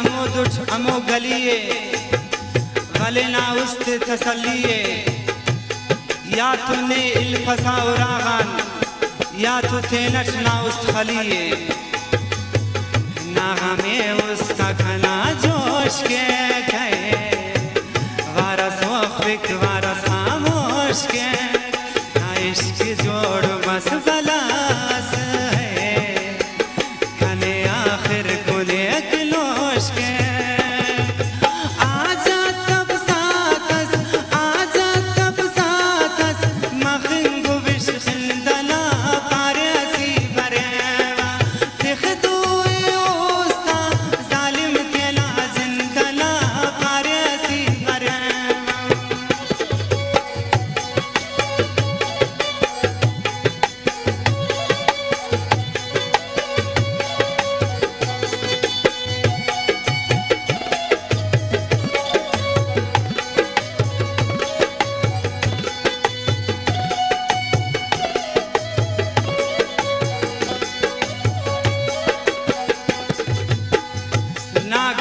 अमोदुच अमो गलिए गले ना उस्ते तसल्लिए या तूने इल्फसा उरागान या तू थेनच ना उस्त खलिए नागा में उसका घना जोश के गए वारस वफ़िक वारस खामोश के इश्क जोड़ बस बलास है कने आखिर कुने अकलोश के आजा तब सातस मखंगु बिशखिंदला पारसी बरेवा तिखदुए उस्ता जालिम केला जिंदला पारसी बरेवा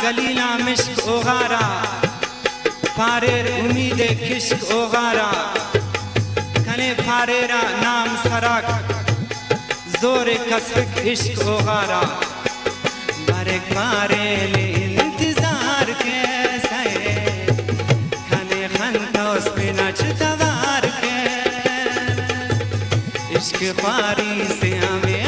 गलीना मिश्क ओगारा फारेर उम्मीद किश्क ओगारा खने फारेरा नाम सराक जोर कसक इश्क ओगारा बारे कारे ले इंतजार कैसे खने खंतोस बिनच तवार के इश्क पारी से हमें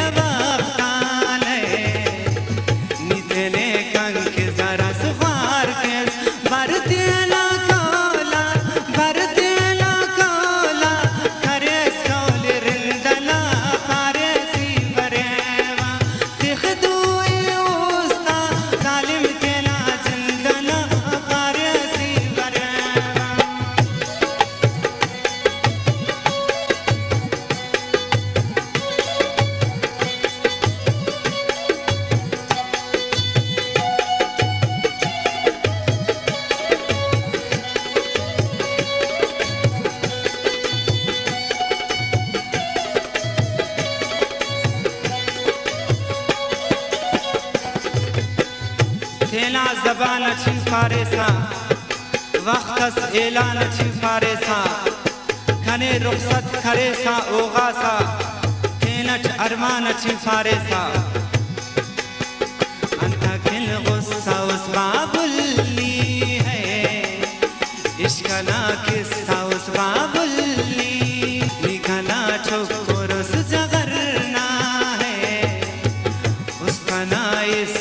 थेला जबान अच्छी फारेसा वक्तस ऐलान अच्छी फारेसा खने रुखसत खरेसा ओगासा थेनच अरमान अच्छी फारेसा अंता खिल गुस्सा उस बाबुल्ली है इश्कना किस्सा उस बाबुल्ली निकला ठोकर उस जगरना है उसका ना इस